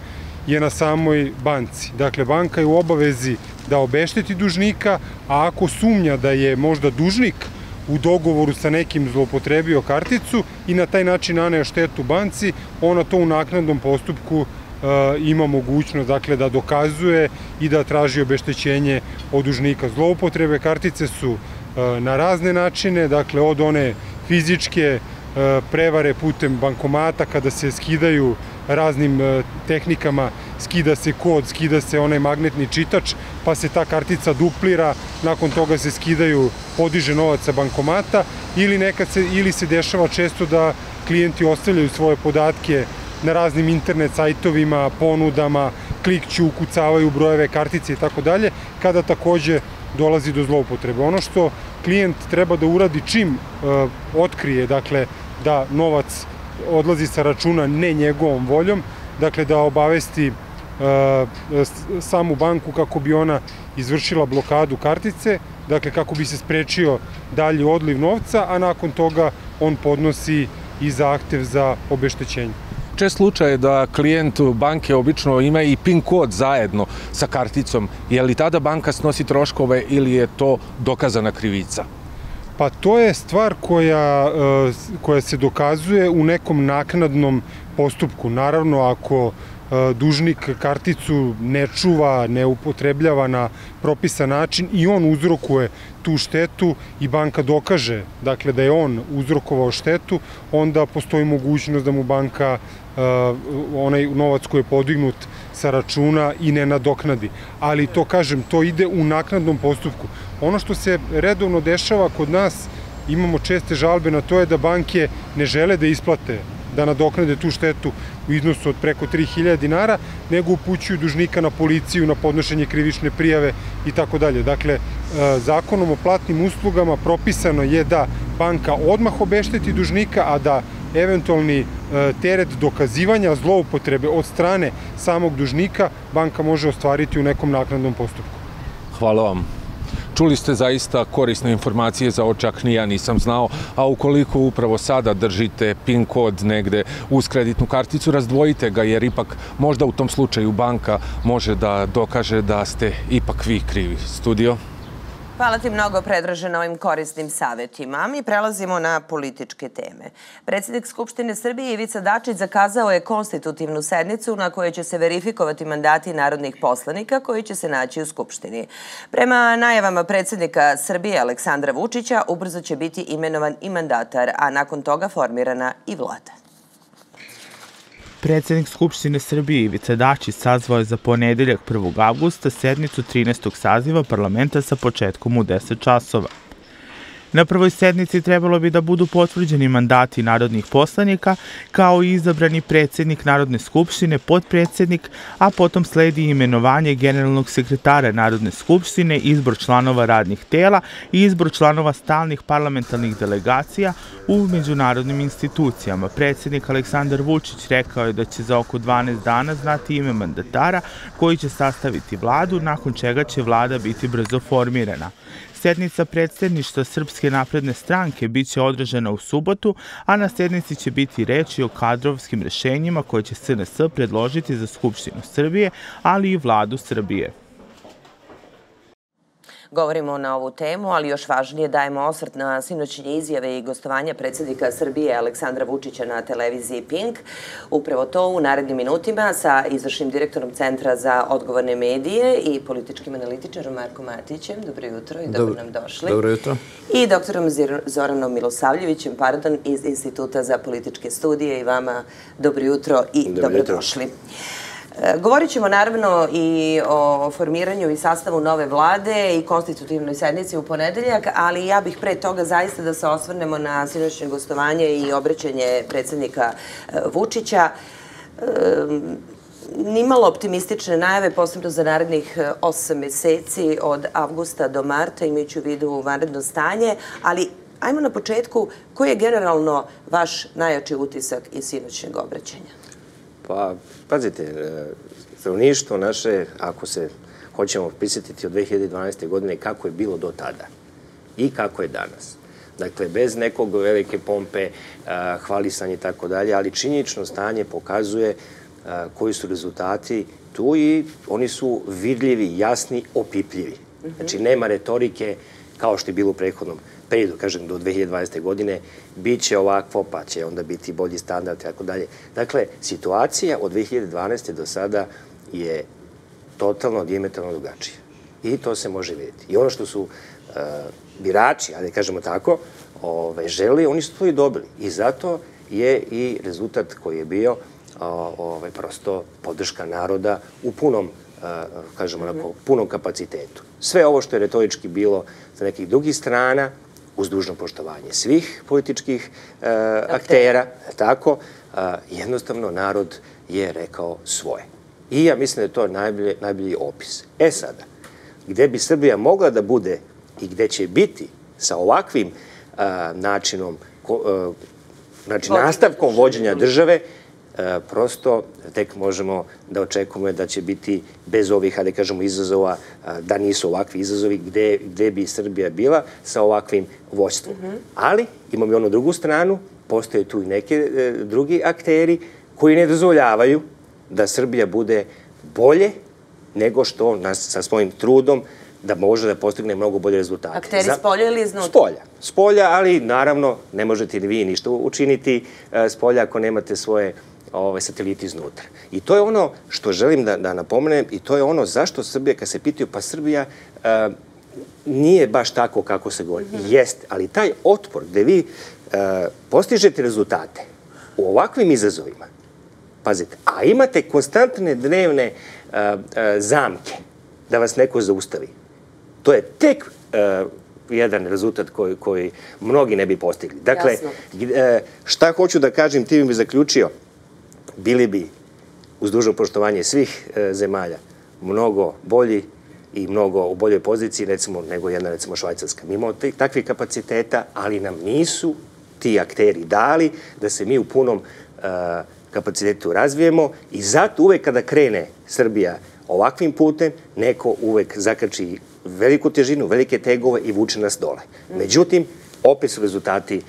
je na samoj banci. Dakle, banka je u obavezi da obešteti dužnika, a ako sumnja da je možda dužnik u dogovoru sa nekim zloupotrebio karticu i na taj način naneo štetu banci, ona to u naknadnom postupku ima mogućnost da dokazuje i da traži obeštećenje od dužnika. Zloupotrebe kartice su na razne načine, dakle od one fizičke prevare putem bankomata kada se skidaju raznim tehnikama, skida se kod, skida se onaj magnetni čitač, pa se ta kartica duplira, nakon toga se skidaju, podiže novac sa bankomata ili se dešava često da klijenti ostavljaju svoje podatke na raznim internet sajtovima, ponudama, klikću, ukucavaju brojeve kartice i tako dalje, kada takođe dolazi do zloupotrebe. Ono što klijent treba da uradi čim otkrije, dakle, da novac odlazi sa računa ne njegovom voljom, dakle, da obavesti samu banku kako bi ona izvršila blokadu kartice, dakle, kako bi se sprečio dalji odliv novca, a nakon toga on podnosi i zahtev za obeštećenje.
Čest slučaj je da klijent banke obično ima i PIN kod zajedno sa karticom. Je li tada banka snosi troškove ili je to dokazana krivica?
Pa to je stvar koja se dokazuje u nekom naknadnom postupku. Naravno, ako dužnik karticu ne čuva, ne upotrebljava na propisan način i on uzrokuje tu štetu i banka dokaže, dakle, da je on uzrokovao štetu, onda postoji mogućnost da mu banka onaj novac koji je podignut sa računa i ne nadoknadi. Ali to, kažem, to ide u naknadnom postupku. Ono što se redovno dešava kod nas, imamo česte žalbe na to je da banke ne žele da isplate, da nadoknade tu štetu u iznosu od preko 3000 dinara, nego upućuju dužnika na policiju, na podnošenje krivične prijave i tako dalje. Dakle, zakonom o platnim uslugama propisano je da banka odmah obešteti dužnika, a da eventualni teret dokazivanja zloupotrebe od strane samog dužnika banka može ostvariti u nekom naknadnom postupku.
Hvala vam. Čuli ste zaista korisne informacije za ovo, čak ni ja nisam znao, a ukoliko upravo sada držite PIN kod negde uz kreditnu karticu, razdvojite ga, jer ipak možda u tom slučaju banka može da dokaže da ste ipak vi krivi. Studio?
Hvala ti mnogo, Predraže, na ovim korisnim savjetima. Mi prelazimo na političke teme. Predsjednik Skupštine Srbije Ivica Dačić zakazao je konstitutivnu sednicu na kojoj će se verifikovati mandati narodnih poslanika koji će se naći u Skupštini. Prema najavama predsjednika Srbije Aleksandra Vučića, ubrzo će biti imenovan i mandatar, a nakon toga formirana i vlada.
Predsjednik Skupštine Srbije Ivica Dačić sazvao je za ponedeljak 1. avgusta sednicu 13. saziva parlamenta sa početkom u 10 časova. Na prvoj sednici trebalo bi da budu potvrđeni mandati narodnih poslanika, kao i izabrani predsjednik Narodne skupštine, potpredsjednik, a potom sledi imenovanje generalnog sekretara Narodne skupštine, izbor članova radnih tela i izbor članova stalnih parlamentarnih delegacija u međunarodnim institucijama. Predsjednik Aleksandar Vučić rekao je da će za oko 12 dana znati ime mandatara koji će sastaviti vladu, nakon čega će vlada biti brzo formirana. Sednica predsjedništva Srpske napredne stranke biće održana u subotu, a na sednici će biti reči o kadrovskim rešenjima koje će SNS predložiti za Skupštinu Srbije, ali i vladu Srbije.
Govorimo na ovu temu, ali još važnije dajemo osvrt na sinoćnje izjave i gostovanja predsjednika Srbije Aleksandra Vučića na televiziji Pink. Upravo to u narednim minutima sa izvršnim direktorom Centra za odgovorne medije i političkim analitičarom Markom Matićem. Dobro jutro i dobro nam došli.
Dobro jutro.
I doktorom Zoranom Milosavljevićem, iz Instituta za političke studije. I vama dobro jutro i dobrodošli. Govorit ćemo naravno i o formiranju i sastavu nove vlade i konstitutivnoj sednici u ponedeljak, ali ja bih pre toga zaista da se osvrnemo na sinoćnje gostovanje i obraćanje predsjednika Vučića. Nimalo optimistične najave, posebno za narednih 8 meseci od avgusta do marta, imajući u vidu vanredno stanje, ali ajmo na početku, koji je generalno vaš najjači utisak iz sinoćnjeg obraćanja?
Pa, pazite, stanovništvo naše, ako se hoćemo prisjetiti od 2012. godine, kako je bilo do tada i kako je danas. Dakle, bez nekog velike pompe, hvalisanja i tako dalje, ali činjenično stanje pokazuje koji su rezultati tu i oni su vidljivi, jasni, opipljivi. Znači, nema retorike kao što je bilo u prethodnom periodu, kažem, do 2020. godine, bit će ovakvo, pa će onda biti bolji standard i tako dalje. Dakle, situacija od 2012. do sada je totalno, dijametralno drugačija. I to se može vidjeti. I ono što su birači, ali kažemo tako, želi, oni su to i dobili. I zato je i rezultat koji je bio prosto podrška naroda u punom, kažemo onako, punom kapacitetu. Sve ovo što je retorički bilo za nekih drugih strana, uz dužno poštovanje svih političkih aktera, tako, jednostavno narod je rekao svoje. I ja mislim da je to najbolji opis. E sada, gde bi Srbija mogla da bude i gde će biti sa ovakvim načinom, znači nastavkom vođenja države, prosto tek možemo da očekujemo da će biti bez ovih, da kažemo, izazova, da nisu ovakvi izazovi, gde bi Srbija bila sa ovakvim vođstvom. Ali imamo i onu drugu stranu, postoje tu i neke drugi akteri koji ne dozvoljavaju da Srbija bude bolje nego što sa svojim trudom da može da postigne mnogo bolje rezultate.
Akteri spolja ili iznutra?
Spolja. Spolja, ali naravno ne možete ni vi ništa učiniti spolja ako nemate svoje sateliti iznutra. I to je ono što želim da napomenem i to je ono zašto Srbija, kad se pitaju, pa Srbija nije baš tako kako se govori. Jeste, ali taj otpor gde vi postižete rezultate u ovakvim izazovima, pazite, a imate konstantne dnevne zamke da vas neko zaustavi, to je tek jedan rezultat koji mnogi ne bi postigli. Dakle, šta hoću da kažem, tim bi zaključio, bili bi, uz dužno poštovanje svih zemalja, mnogo bolji i mnogo u boljoj poziciji, recimo, nego jedna, recimo, Švajcarska. Mi imamo takvih kapaciteta, ali nam nisu ti akteri dali da se mi u punom kapacitetu razvijemo i zato uvek kada krene Srbija ovakvim putem, neko uvek zakači veliku težinu, velike tegove i vuče nas dole. Međutim, opet su rezultati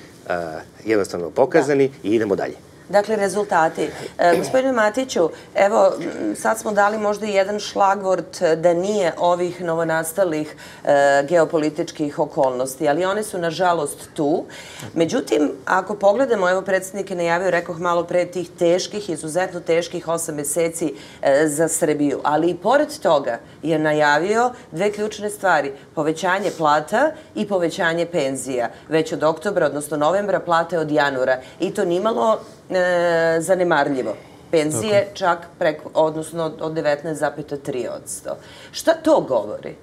jednostavno pokazani i idemo dalje.
Dakle, rezultati. Gospodine Matiću, evo, sad smo dali možda i jedan šlagvort da nije ovih novonastalih geopolitičkih okolnosti, ali one su, nažalost, tu. Međutim, ako pogledamo, evo, predsjednik je najavio, rekoh malo pre, tih teških, izuzetno teških 8 meseci za Srbiju, ali i pored toga je najavio dve ključne stvari, povećanje plata i povećanje penzija. Već od oktobra, odnosno novembra, plate od januara. I to nimalo zanemarljivo. Penzije čak odnosno od 19,3%. Šta to govori?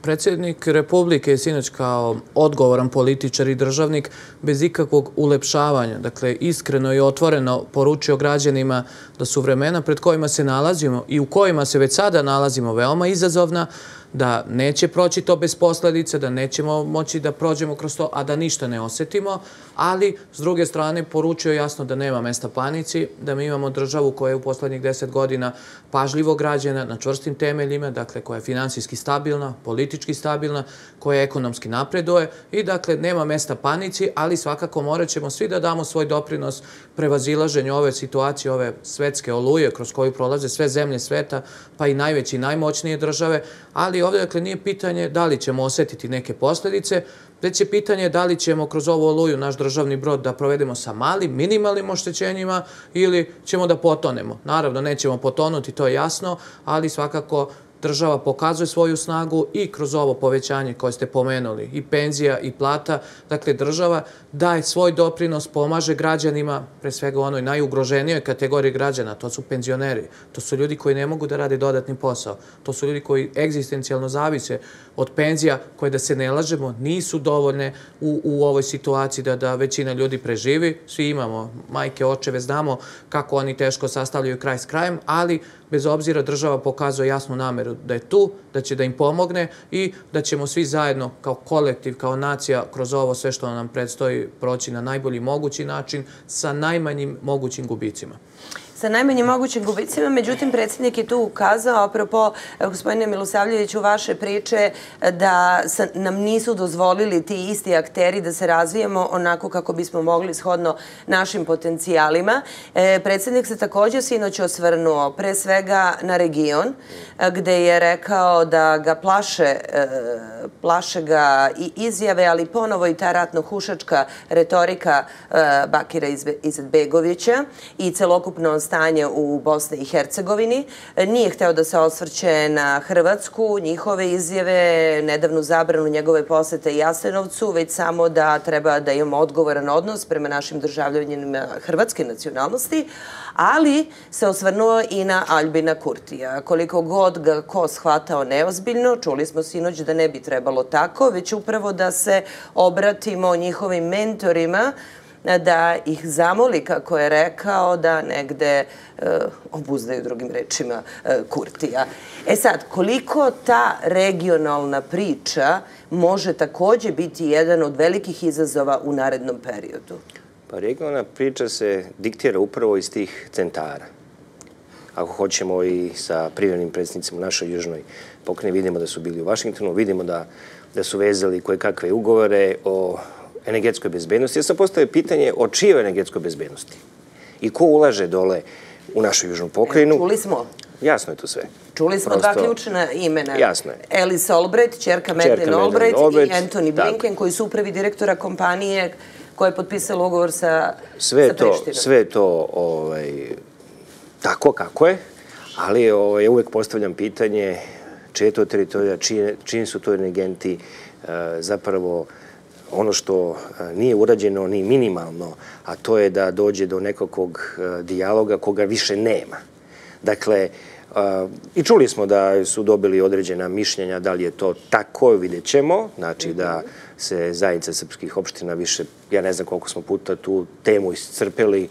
Predsjednik Republike je sinoć kao odgovoran političar i državnik bez ikakvog ulepšavanja, dakle iskreno i otvoreno poručio građanima da su vremena pred kojima se nalazimo i u kojima se već sada nalazimo veoma izazovna, da neće proći to bez posledica, da nećemo moći da prođemo kroz to, a da ništa ne osetimo, ali s druge strane poručio jasno da nema mesta panici, da mi imamo državu koja je u poslednjih 10 godina pažljivo građena na čvrstim temeljima, dakle koja je finansijski stabilna, politički stabilna, koja ekonomski napreduje i dakle nema mesta panici, ali svakako morat ćemo svi da damo svoj doprinos prevazilaženju ove situacije, ove svetske oluje kroz koju prolaze sve zemlje sveta, pa i najveće i najmoćnije države, ali ovdje dakle nije pitanje da li ćemo osetiti neke posljedice, već je pitanje da li ćemo kroz ovu oluju naš državni brod da provedemo sa malim, minimalnim oštećenjima ili ćemo da potonemo. Naravno, nećemo potonuti, to je jasno, ali svakako država pokazuje svoju snagu i kroz ovo povećanje koje ste pomenuli, i penzija i plata. Dakle, država daje svoj doprinos, pomaže građanima, pre svega u onoj najugroženijoj kategoriji građana, to su penzioneri, to su ljudi koji ne mogu da rade dodatni posao, to su ljudi koji egzistencijalno zavise od penzija koje, da se ne lažemo, nisu dovoljne u ovoj situaciji da većina ljudi preživi. Svi imamo majke, očeve, znamo kako oni teško sastavljaju kraj s krajem, ali bez obzira država pokazuje jasnu nameru da je tu, da će da im pomogne i da ćemo svi zajedno kao kolektiv, kao nacija kroz ovo sve što nam predstoji proći na najbolji mogući način sa najmanjim mogućim gubicima.
sa najmanjim mogućim gubicima. Međutim, predsjednik je tu ukazao, apropo, gospodine Milosavljeviću, vaše priče, da nam nisu dozvolili ti isti akteri da se razvijemo onako kako bismo mogli shodno našim potencijalima. Predsjednik se također sinoć osvrnuo pre svega na region, gde je rekao da ga plaše ga i izjave, ali ponovo i ta ratno-hušačka retorika Bakira Izetbegovića i celokupno stanje u Bosni i Hercegovini. Nije hteo da se osvrće na Hrvatsku, njihove izjave, nedavnu zabranu njegove posete Jasenovcu, već samo da treba da imamo odgovoran odnos prema našim državljanima hrvatske nacionalnosti, ali se osvrnuo i na Aljbina Kurtija. Koliko god ga ko shvatao neozbiljno, čuli smo sinoć da ne bi trebalo tako, već upravo da se obratimo njihovim mentorima, da ih zamoli, kako je rekao, da negde obuzdaju, drugim rečima, Kurtija. Sad, koliko ta regionalna priča može također biti jedan od velikih izazova u narednom periodu?
Pa regionalna priča se diktira upravo iz tih centara. Ako hoćemo i sa privremenim predsjednicima u našoj južnoj pokrajini, vidimo da su bili u Vašingtonu, vidimo da su vezali koje kakve ugovore o energetskoj bezbednosti. Ja sam postavio pitanje o čijoj energetskoj bezbednosti i ko ulaže dole u našu južnu pokrajinu.
Čuli smo.
Jasno je to sve.
Čuli smo dva ključna imena.
Jasno je.
Alice Albright, ćerka Madeleine Albright i Antony Blinken, koji su upravi direktora kompanije koja je potpisala ugovor sa Prištinom.
Sve je to tako kako je, ali ja uvek postavljam pitanje čije je to teritorija, čiji su to energenti, zapravo ono što nije urađeno ni minimalno, a to je da dođe do nekakvog dijaloga koga više nema. Dakle, i čuli smo da su dobili određena mišljenja, da li je to tako, vidjet ćemo, znači da se zajednica srpskih opština više, ja ne znam koliko smo puta tu temu iscrpeli,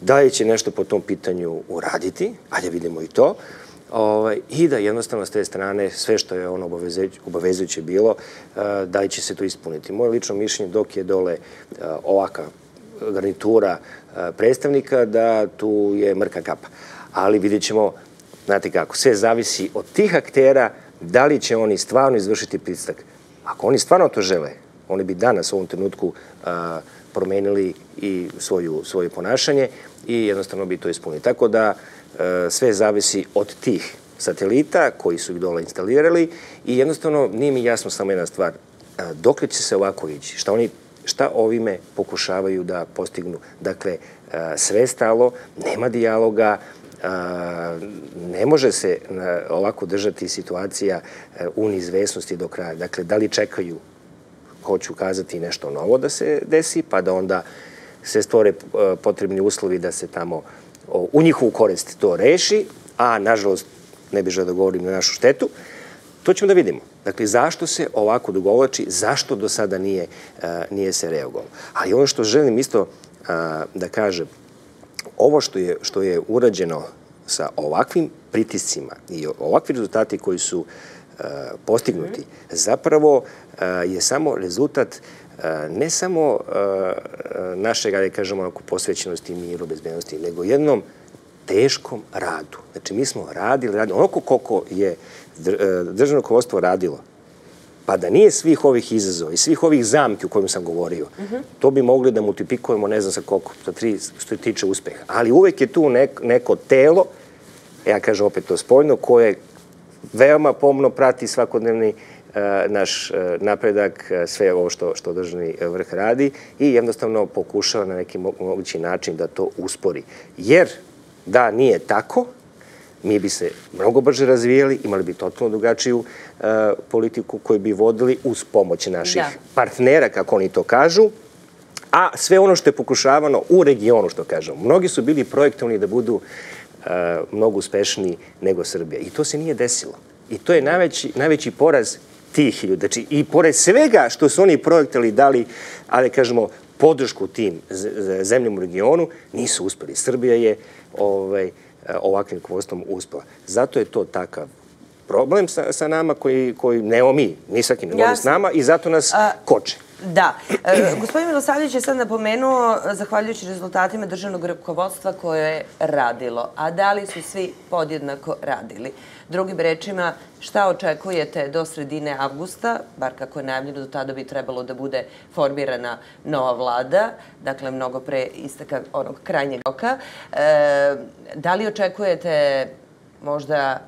da li će nešto po tom pitanju uraditi, ajde vidimo i to, i da jednostavno s te strane sve što je ono obavezujuće bilo, da li će se to ispuniti. Moje lično mišljenje dok je dole ovaka garnitura predstavnika, da tu je mrka kapa. Ali vidjet ćemo, znate kako, sve zavisi od tih aktera da li će oni stvarno izvršiti pritisak. Ako oni stvarno to žele, oni bi danas u ovom trenutku promenili i svoje ponašanje i jednostavno bi to ispunili. Tako da sve zavisi od tih satelita koji su ih dole instalirali i jednostavno nije mi jasno samo jedna stvar. Dokle će se ovako ići? Šta ovime pokušavaju da postignu? Dakle, sve stalo, nema dijaloga, ne može se ovako držati situacija u neizvesnosti do kraja. Dakle, da li čekaju, hoću kazati, nešto novo da se desi, pa da onda se stvore potrebni uslovi da se tamo u njihovu korist to reši, a nažalost, ne bih želeo da govorim na našu štetu, to ćemo da vidimo. Dakle, zašto se ovako dugovlači, zašto do sada nije se reagovalo. Ali ono što želim isto da kažem, ovo što je urađeno sa ovakvim pritiscima i ovakvi rezultati koji su postignuti, zapravo je samo rezultat ne samo našeg, da kažemo, posvećenosti, miru, bezbednosti, nego jednom teškom radu. Znači, mi smo radili, onako koliko je državno rukovodstvo radilo, pa da nije svih ovih izazova i svih ovih zamki o kojima sam govorio, to bi mogli da multiplikujemo, ne znam sa koliko, sa 3 što se tiče uspeha. Ali uvek je tu neko telo, ja kažem opet to spoljno, koje veoma pomno prati svakodnevni naš napredak, sve ovo što državni vrh radi i jednostavno pokušava na neki mogući način da to uspori. Jer da nije tako, mi bi se mnogo brže razvijeli, imali bi totalno drugačiju politiku koju bi vodili uz pomoć naših partnera, kako oni to kažu, a sve ono što je pokušavano u regionu, što kažemo. Mnogi su bili projektovani da budu mnogo uspešniji nego Srbija. I to se nije desilo. I to je najveći poraz tih ljudi. Znači, i pored svega što su oni projektali dali, ali kažemo, podršku tim zemljama u regionu, nisu uspeli. Srbija je ovakvim rukovodstvom uspela. Zato je to takav problem sa nama koji nemo mi, ni sa kim ne s nama i zato nas koče.
Da. Gospodin Milosavljević je sad napomenuo, zahvaljujući rezultatima državnog rukovodstva koje je radilo. A da li su svi podjednako radili? Drugim rečima, šta očekujete do sredine avgusta, bar kako je najavljeno, do tada bi trebalo da bude formirana nova vlada, dakle mnogo pre isteka onog krajnjeg roka. Da li očekujete možda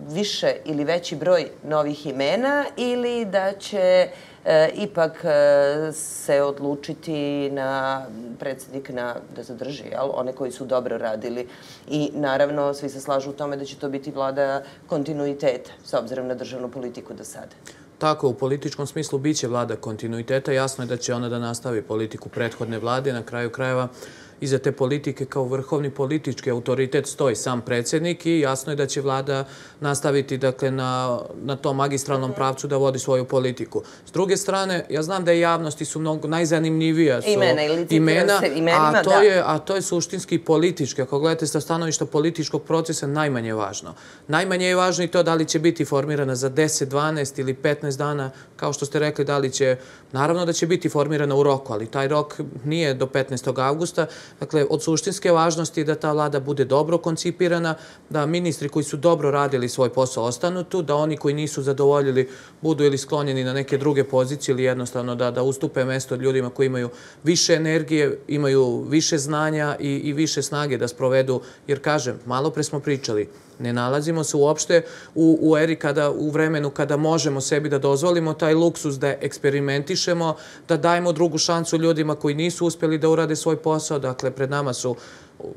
više ili veći broj novih imena ili da će ipak se odlučiti na predsjednik da zadrži one koji su dobro radili. I naravno svi se slažu u tome da će to biti vlada kontinuiteta s obzirom na državnu politiku do sada.
Tako, u političkom smislu biće vlada kontinuiteta. Jasno je da će ona da nastavi politiku prethodne vlade. Na kraju krajeva iza te politike kao vrhovni politički autoritet stoji sam predsjednik i jasno je da će vlada nastaviti na tom magistralnom pravcu da vodi svoju politiku. S druge strane, ja znam da je javnosti su mnogo najzanimljivija imena, a to je suštinski politički. Ako gledate sa stanovišta političkog procesa, najmanje važno. Najmanje je važno i to da li će biti formirana za 10, 12 ili 15 dana, kao što ste rekli, da li će, naravno da će biti formirana u roku, ali taj rok nije do 15. avgusta. Dakle, od suštinske važnosti je da ta vlada bude dobro koncipirana, da ministri koji su dobro radili svoj posao ostanu tu, da oni koji nisu zadovoljili budu ili sklonjeni na neke druge pozicije ili jednostavno da ustupe mesto ljudima koji imaju više energije, imaju više znanja i više snage da sprovedu. Jer, kažem, malo pre smo pričali, ne nalazimo se uopšte u eri u vremenu kada možemo sebi da dozvolimo taj luksuz da eksperimentišemo, da dajemo drugu šansu ljudima koji nisu uspjeli da urade svoj posao. Dakle, pred nama su,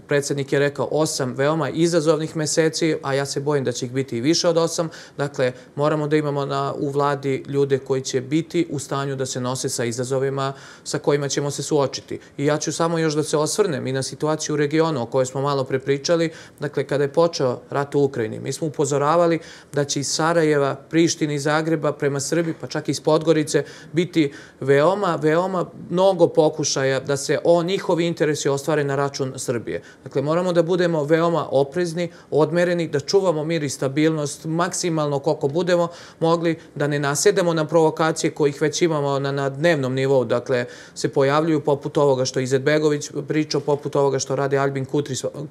predsjednik je rekao, 8 veoma izazovnih meseci, a ja se bojim da će ih biti i više od 8. Dakle, moramo da imamo u vladi ljude koji će biti u stanju da se nose sa izazovima sa kojima ćemo se suočiti. I ja ću samo još da se osvrnem i na situaciju u regionu o kojoj smo malo pre pričali. Dakle, kada je počeo rat u Ukrajini, mi smo upozoravali da će iz Sarajeva, Prištine i Zagreba prema Srbiji, pa čak i iz Podgorice, biti veoma, veoma mnogo pokušaja da se njihovi interesi ostvare na račun Srbije. Dakle, moramo da budemo veoma oprezni, odmereni, da čuvamo mir i stabilnost maksimalno koliko budemo mogli, da ne nasedamo na provokacije kojih već imamo na dnevnom nivou. Dakle, se pojavljuju poput ovoga što Izetbegović pričao, poput ovoga što radi Albin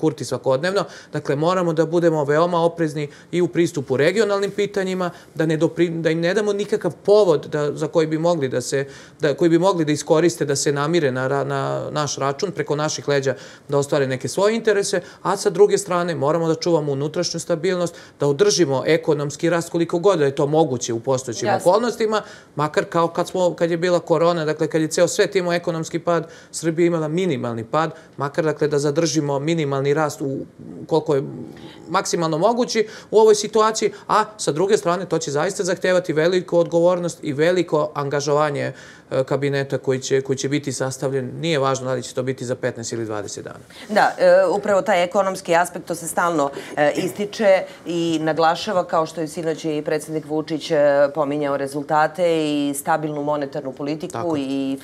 Kurti svakodnevno. Dakle, moramo da budemo veoma oprezni i u pristupu regionalnim pitanjima, da im ne damo nikakav povod za koji bi mogli da iskoriste da se namire na naš račun, preko naših leđa da ostvare neke svoje interese, a sa druge strane moramo da čuvamo unutrašnju stabilnost, da održimo ekonomski rast koliko god da je to moguće u postojećim okolnostima, makar kao kad je bila korona, dakle kad je ceo svet imao ekonomski pad, Srbija imala minimalni pad, makar dakle da zadržimo minimalni rast koliko je maksimalno mogući u ovoj situaciji, a sa druge strane to će zaista zahtevati veliku odgovornost i veliko angažovanje kabineta koji će biti sastavljen. Nije važno da li će to biti za 15 ili 20 dana.
Da, upravo taj ekonomski aspekt, to se stalno ističe i naglašava, kao što je sinoć i predsjednik Vučić pominjao rezultate i stabilnu monetarnu politiku i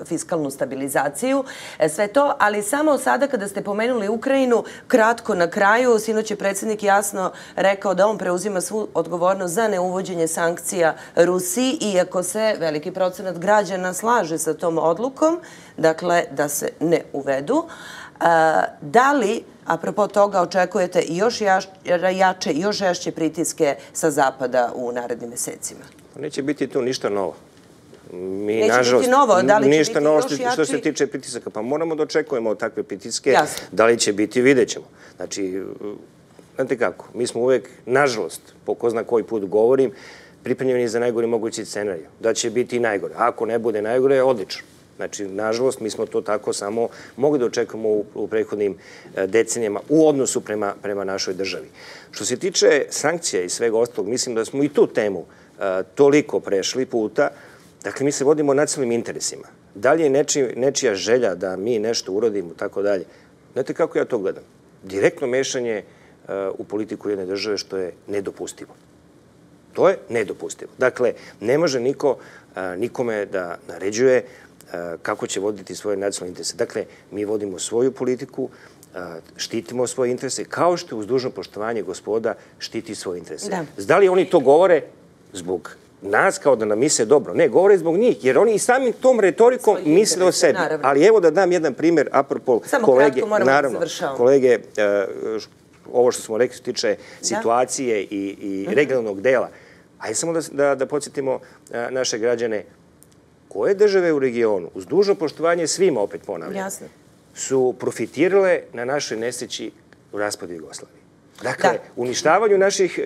fiskalnu stabilizaciju. Sve to, ali samo sada kada ste pomenuli Ukrajinu, kratko na kraju, sinoć je predsjednik jasno rekao da on preuzima svu odgovornost za neuvođenje sankcija Rusiji, iako se veliki procenat građana slaže sa tom odlukom, dakle da se ne uvedu. Da li, apropo toga, očekujete još jače, još žešće pritiske sa zapada u narednim mesecima?
Neće biti tu ništa novo.
Neće biti novo, da li će biti
ništa novo
još jači?
što se tiče pritisaka. Pa moramo da očekujemo takve pritiske. Da li će biti, vidjet ćemo. Znači, znate kako, mi smo uvek, nažalost, po ko zna koji put govorim, pripremljeni za najgori mogući scenarij. Da će biti i najgore. Ako ne bude najgore, je odlično. Znači, nažalost, mi smo to tako samo mogli da očekujemo u prethodnim decenijama u odnosu prema našoj državi. Što se tiče sankcija i svega ostalog, mislim da smo i tu temu toliko prešli puta. Dakle, mi se vodimo nacionalnim interesima. Da li je nečija želja da mi nešto uradimo, tako dalje? Znate kako ja to gledam? Direktno mešanje u politiku jedne države, što je nedopustivo. To je nedopustivo. Dakle, ne može niko nikome da naređuje kako će voditi svoje nacionalne interese. Dakle, mi vodimo svoju politiku, štitimo svoje interese, kao što uz dužno poštovanje gospoda štiti svoje interese. Da li oni to govore zbog nas kao da nam misle dobro. Ne, govore zbog njih, jer oni i samim tom retorikom misle o sebi. Ali evo da dam jedan primjer, apropos kolege, naravno, kolege, ovo što smo rekli se tiče situacije i regionalnog dela. Ajde samo da podsjetimo naše građane koje države u regionu, uz dužno poštovanje svima, opet ponavljam, su profitirale na našoj nesreći u raspadu Jugoslavije. Dakle, uništavanju naših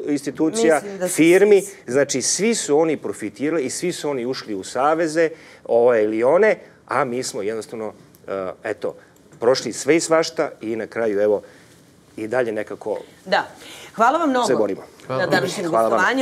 institucija, firmi, znači svi su oni profitirali i svi su oni ušli u saveze, ove ili one, a mi smo jednostavno, eto, prošli sve i svašta i na kraju, evo, i dalje nekako
se borimo. Na današnjem gostovanju